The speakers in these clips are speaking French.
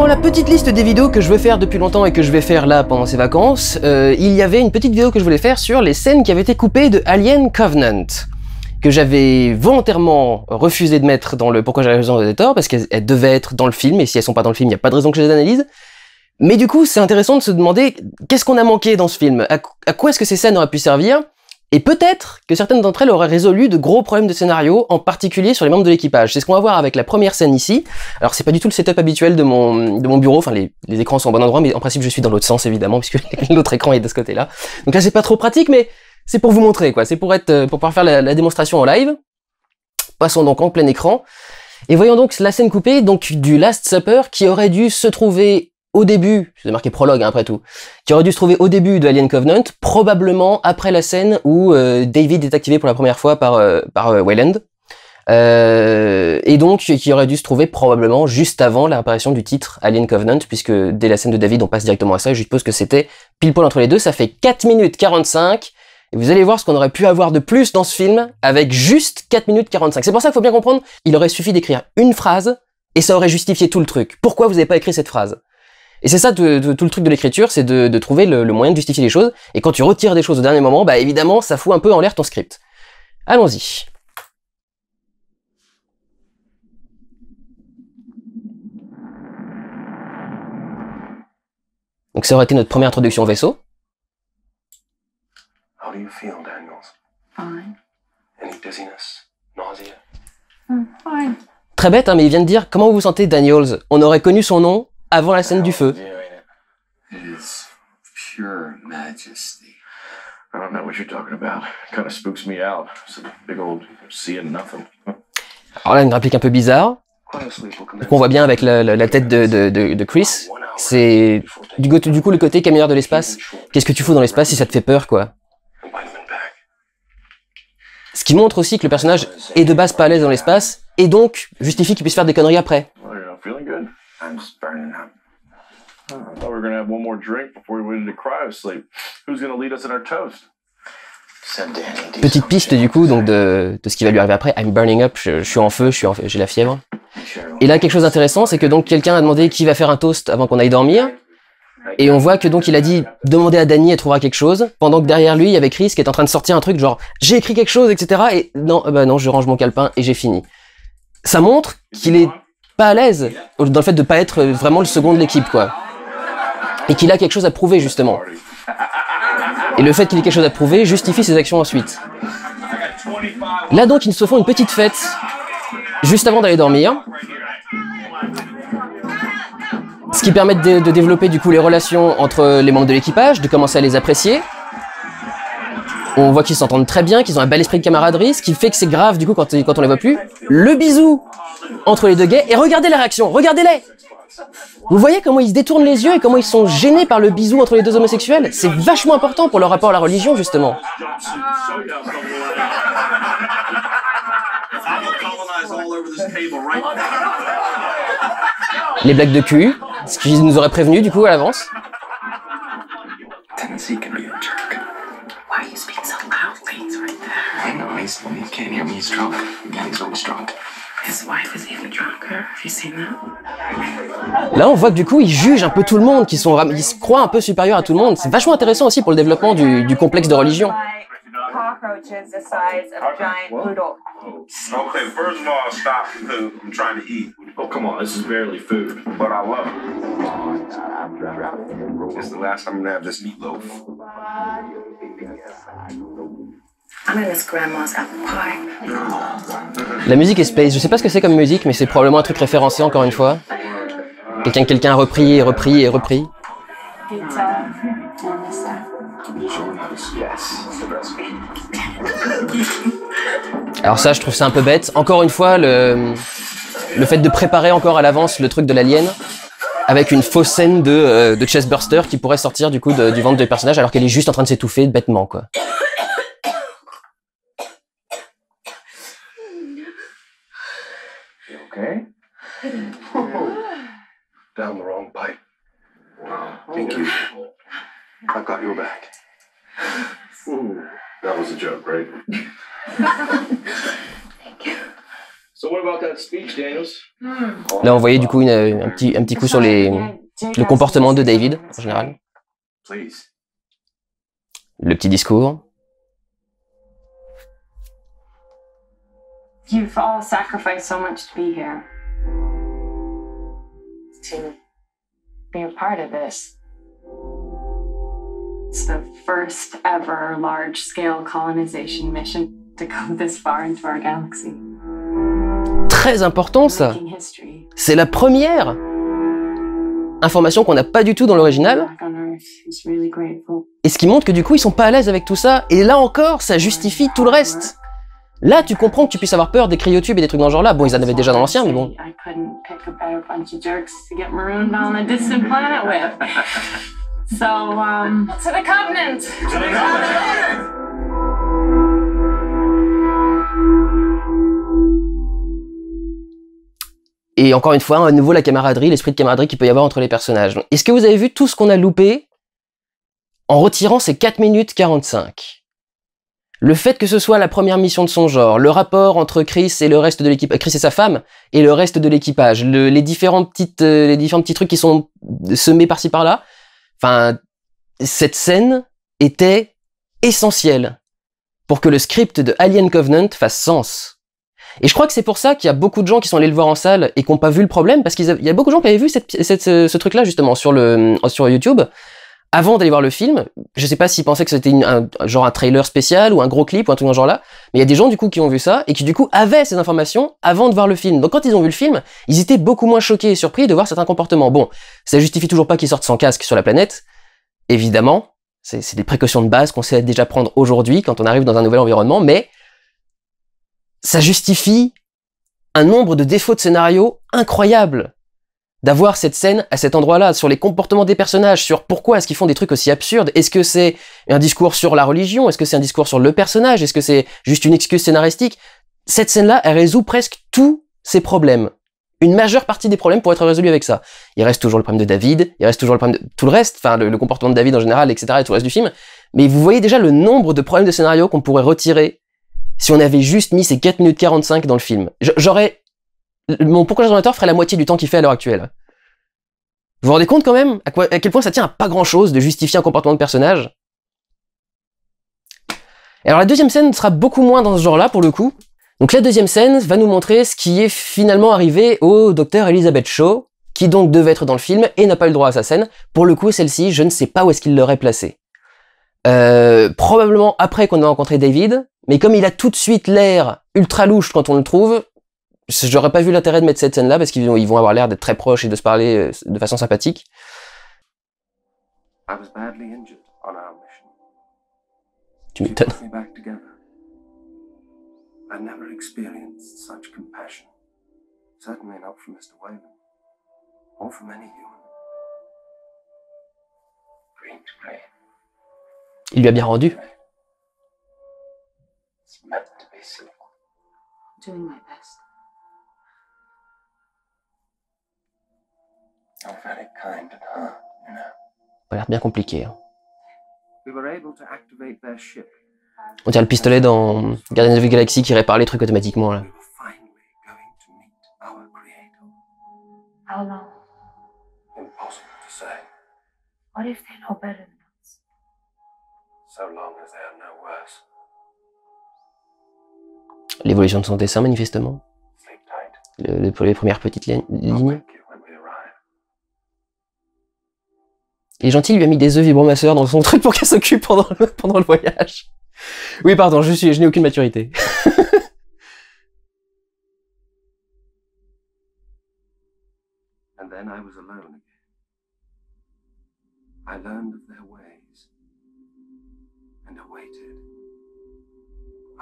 Dans la petite liste des vidéos que je veux faire depuis longtemps et que je vais faire là pendant ces vacances, il y avait une petite vidéo que je voulais faire sur les scènes qui avaient été coupées de Alien Covenant, que j'avais volontairement refusé de mettre dans le Pourquoi j'ai raison des torts, parce qu'elles devaient être dans le film, et si elles sont pas dans le film, il n'y a pas de raison que je les analyse. Mais du coup, c'est intéressant de se demander qu'est-ce qu'on a manqué dans ce film, à quoi est-ce que ces scènes auraient pu servir, et peut-être que certaines d'entre elles auraient résolu de gros problèmes de scénario, en particulier sur les membres de l'équipage. C'est ce qu'on va voir avec la première scène ici. Alors c'est pas du tout le setup habituel de mon bureau, enfin les écrans sont au bon endroit, mais en principe je suis dans l'autre sens évidemment, puisque l'autre écran est de ce côté-là. Donc là c'est pas trop pratique, mais c'est pour vous montrer quoi, c'est pour pouvoir faire la démonstration en live. Passons donc en plein écran, et voyons donc la scène coupée donc du Last Supper qui aurait dû se trouver au début, c'est marqué prologue hein, après tout, qui aurait dû se trouver au début de Alien Covenant, probablement après la scène où David est activé pour la première fois par Weyland, et donc qui aurait dû se trouver probablement juste avant l'apparition du titre Alien Covenant, puisque dès la scène de David on passe directement à ça, et je suppose que c'était pile poil entre les deux. Ça fait 4 minutes 45, et vous allez voir ce qu'on aurait pu avoir de plus dans ce film avec juste 4 minutes 45. C'est pour ça qu'il faut bien comprendre, il aurait suffi d'écrire une phrase, et ça aurait justifié tout le truc. Pourquoi vous n'avez pas écrit cette phrase ? Et c'est ça tout le truc de l'écriture, c'est de trouver le moyen de justifier les choses, et quand tu retires des choses au dernier moment, bah évidemment ça fout un peu en l'air ton script. Allons-y. Donc ça aurait été notre première introduction au vaisseau. How do you feel, Daniels? Fine. Any dizziness? Nausea? Fine. Très bête, hein, mais il vient de dire « Comment vous vous sentez, Daniels ?» On aurait connu son nom avant la scène du feu. It is pure majesty. I don't know what you're talking about. It kind of spooks me out. It's a big old sea and nothing. Alors là, une réplique un peu bizarre, qu'on voit bien avec la tête de Chris. C'est du coup le côté camionneur de l'espace. Qu'est-ce que tu fous dans l'espace si ça te fait peur, quoi? Ce qui montre aussi que le personnage est de base pas à l'aise dans l'espace, et donc justifie qu'il puisse faire des conneries après. I'm just burning up. Oh, I thought we were gonna have one more drink before we went into cryo sleep. Who's gonna lead us in our toast? Petite piste du coup donc de ce qui va lui arriver après. I'm burning up, je suis en feu, j'ai la fièvre. Et là quelque chose d'intéressant, c'est que donc quelqu'un a demandé qui va faire un toast avant qu'on aille dormir. Et on voit que donc il a dit demandez à Danny, elle trouvera quelque chose. Pendant que derrière lui il y avait Chris qui est en train de sortir un truc genre j'ai écrit quelque chose, etc. Et non, bah non, je range mon calepin et j'ai fini. Ça montre qu'il est pas à l'aise dans le fait de pas être vraiment le second de l'équipe, quoi. Et qu'il a quelque chose à prouver, justement. Et le fait qu'il ait quelque chose à prouver justifie ses actions ensuite. Là, donc, ils se font une petite fête juste avant d'aller dormir. Ce qui permet de développer, du coup, les relations entre les membres de l'équipage, de commencer à les apprécier. On voit qu'ils s'entendent très bien, qu'ils ont un bel esprit de camaraderie, ce qui fait que c'est grave, du coup, quand on les voit plus. Le bisou entre les deux gays, et regardez la réaction, regardez-les! Vous voyez comment ils se détournent les yeux et comment ils sont gênés par le bisou entre les deux homosexuels? C'est vachement important pour leur rapport à la religion, justement. Les blagues de cul, ce qu'ils nous auraient prévenu, du coup, à l'avance. Tennessee can be a jerk. Why are you speaking so loudly? He's right there. I know, he can't hear me, he's drunk. Yeah, he's always drunk. His wife is even drunker. Have you seen that? Là, on voit que du coup, ils jugent un peu tout le monde, ils se croient un peu supérieurs à tout le monde. C'est vachement intéressant aussi pour le développement du complexe de religion. Cockroaches the size of a giant poodle. Okay, first of all, stop I'm trying to eat. Oh, come on, this is barely food. But I love it. It's the last time I'm gonna have this meatloaf. I'm in his grandma's apple pie. La musique est space, je sais pas ce que c'est comme musique, mais c'est probablement un truc référencé encore une fois. Quelqu'un a repris et repris et repris. Alors ça, je trouve ça un peu bête. Encore une fois, le fait de préparer encore à l'avance le truc de l'alien avec une fausse scène de chestburster qui pourrait sortir du coup du ventre du personnage alors qu'elle est juste en train de s'étouffer bêtement, quoi. Okay? Down the wrong pipe. Thank you. I've got your back. That was a joke, right? Thank you. So what about that speech, Daniels? Là, on voyait du coup un petit coup sur le comportement de David, en général. Please. Le petit discours. You've all sacrificed so much to be here. To be a part of this. It's the first ever large-scale colonization mission to go this far into our galaxy. Très important, ça. Making history. C'est la première information qu'on n'a pas du tout dans l'original. Back on Earth is really grateful. Et ce qui montre que du coup, ils sont pas à l'aise avec tout ça. Et là encore, ça justifie tout le reste. Là, tu comprends que tu puisses avoir peur des YouTube et des trucs dans ce genre-là. Bon, ils en avaient déjà dans l'ancien, mais bon. I couldn't pick a better bunch of jerks to get marooned on a distant planet with. So, to the Covenant! To the Covenant! Et encore une fois, à nouveau, la camaraderie, l'esprit de camaraderie qu'il peut y avoir entre les personnages. Est-ce que vous avez vu tout ce qu'on a loupé en retirant ces 4 minutes 45? Le fait que ce soit la première mission de son genre, le rapport entre Chris et le reste de l'équipe, Chris et sa femme, et le reste de l'équipage, les différents petits trucs qui sont semés par-ci par-là. Enfin, cette scène était essentielle pour que le script de Alien Covenant fasse sens. Et je crois que c'est pour ça qu'il y a beaucoup de gens qui sont allés le voir en salle et qui n'ont pas vu le problème, parce qu'il y a beaucoup de gens qui avaient vu ce truc-là justement sur YouTube, avant d'aller voir le film. Je sais pas s'ils pensaient que c'était genre un trailer spécial ou un gros clip ou un truc dans ce genre-là, mais il y a des gens du coup qui ont vu ça et qui du coup avaient ces informations avant de voir le film. Donc quand ils ont vu le film, ils étaient beaucoup moins choqués et surpris de voir certains comportements. Bon, ça justifie toujours pas qu'ils sortent sans casque sur la planète, évidemment. C'est des précautions de base qu'on sait déjà prendre aujourd'hui quand on arrive dans un nouvel environnement, mais ça justifie un nombre de défauts de scénario incroyables. D'avoir cette scène à cet endroit-là, sur les comportements des personnages, sur pourquoi est-ce qu'ils font des trucs aussi absurdes. Est-ce que c'est un discours sur la religion? Est-ce que c'est un discours sur le personnage? Est-ce que c'est juste une excuse scénaristique? Cette scène-là, elle résout presque tous ces problèmes. Une majeure partie des problèmes pourrait être résolue avec ça. Il reste toujours le problème de David, il reste toujours le problème de tout le reste, enfin le comportement de David en général, etc. et tout le reste du film. Mais vous voyez déjà le nombre de problèmes de scénario qu'on pourrait retirer si on avait juste mis ces 4 minutes 45 dans le film. Mon pourquoi résonateur ferait la moitié du temps qu'il fait à l'heure actuelle. Vous vous rendez compte quand même à quel point ça tient à pas grand chose de justifier un comportement de personnage? Et alors la deuxième scène sera beaucoup moins dans ce genre-là pour le coup. Donc la deuxième scène va nous montrer ce qui est finalement arrivé au docteur Elizabeth Shaw, qui donc devait être dans le film et n'a pas eu le droit à sa scène. Pour le coup, celle-ci, je ne sais pas où est-ce qu'il l'aurait placée. Probablement après qu'on a rencontré David, mais comme il a tout de suite l'air ultra louche quand on le trouve, j'aurais pas vu l'intérêt de mettre cette scène-là parce qu'ils vont avoir l'air d'être très proches et de se parler de façon sympathique. I was badly injured on our mission. Tu She m'étonnes. put me back together. I never experienced such compassion. Certainly not from Mr. Whalen, or from any human. Green to grey. Il lui a bien rendu. It's meant to be simple. Doing my best. You're very kind and hard, you know. Ça a l'air bien compliqué. Hein. We were able to activate their ship. On dirait le pistolet dans Guardians of the Galaxy qui répare les trucs automatiquement là. We were finally going to meet our creator. How long? Impossible to say. What if they know better than us? So long as they are no worse. L'évolution de son dessin manifestement. Sleep tight. Pour les premières petites I'll lignes. wake you when we arrive. Il est gentil, il lui a mis des œufs vibromasseurs dans son truc pour qu'elle s'occupe pendant le voyage. Oui, pardon, je n'ai aucune maturité. And then I was alone again. I learned of their ways and awaited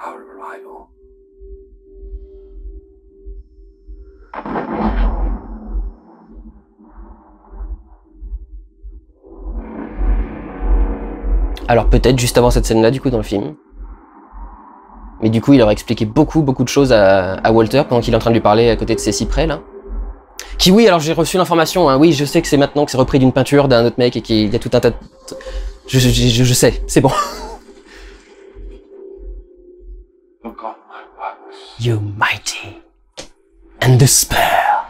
our arrival. Alors peut-être juste avant cette scène-là, du coup, dans le film. Mais du coup, il aurait expliqué beaucoup de choses à Walter pendant qu'il est en train de lui parler à côté de ces cyprès, là. Qui, oui, alors j'ai reçu l'information, hein, oui, je sais que c'est maintenant que c'est repris d'une peinture d'un autre mec et qu'il y a tout un tas de... Je sais, c'est bon. Look on my works. You mighty. and despair.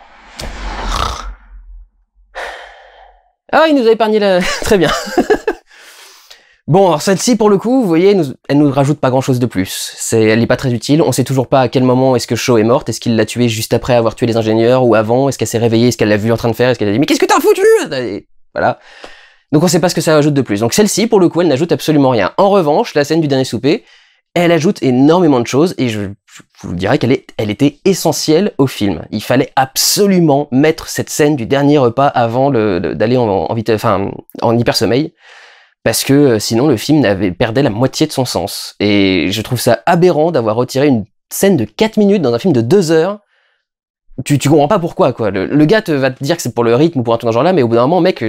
Ah, il nous a épargné la... Très bien. Bon, alors celle-ci, pour le coup, vous voyez, elle nous rajoute pas grand-chose de plus. Elle est pas très utile. On sait toujours pas à quel moment est-ce que Shaw est morte. Est-ce qu'il l'a tuée juste après avoir tué les ingénieurs ou avant? Est-ce qu'elle s'est réveillée? Est-ce qu'elle l'a vu en train de faire? Est-ce qu'elle a dit « Mais qu'est-ce que t'as foutu ?» Et voilà. Donc on sait pas ce que ça ajoute de plus. Donc celle-ci, pour le coup, elle n'ajoute absolument rien. En revanche, la scène du dernier souper, elle ajoute énormément de choses et je vous dirais elle était essentielle au film. Il fallait absolument mettre cette scène du dernier repas avant d'aller en hypersommeil. Parce que sinon le film perdait la moitié de son sens. Et je trouve ça aberrant d'avoir retiré une scène de 4 minutes dans un film de 2 heures. Tu comprends pas pourquoi, quoi. Le gars va te dire que c'est pour le rythme ou pour un truc dans ce genre-là, mais au bout d'un moment, mec,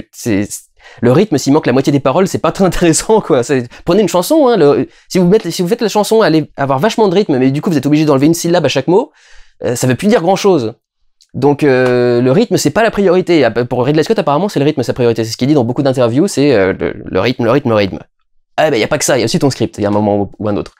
le rythme, s'il manque la moitié des paroles, c'est pas très intéressant, quoi. Prenez une chanson, hein. Si vous faites la chanson, allez avoir vachement de rythme, mais du coup vous êtes obligé d'enlever une syllabe à chaque mot, ça veut plus dire grand-chose. Donc le rythme, c'est pas la priorité. Pour Ridley Scott, apparemment, c'est le rythme sa priorité. C'est ce qu'il dit dans beaucoup d'interviews, c'est le rythme. Ah ben y a pas que ça, il y a aussi ton script, il y a un moment ou un autre.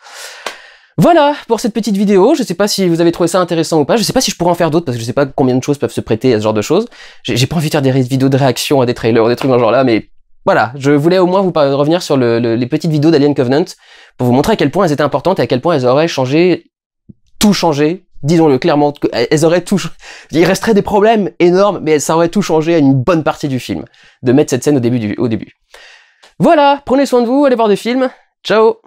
Voilà pour cette petite vidéo. Je sais pas si vous avez trouvé ça intéressant ou pas. Je sais pas si je pourrais en faire d'autres parce que je sais pas combien de choses peuvent se prêter à ce genre de choses. J'ai pas envie de faire des vidéos de réaction à des trailers, des trucs dans ce genre-là, mais voilà. Je voulais au moins vous revenir sur les petites vidéos d'Alien Covenant pour vous montrer à quel point elles étaient importantes et à quel point elles auraient tout changé. Disons-le clairement, elles auraient tout... Il resterait des problèmes énormes, mais ça aurait tout changé à une bonne partie du film. De mettre cette scène au début. Voilà, prenez soin de vous, allez voir des films. Ciao!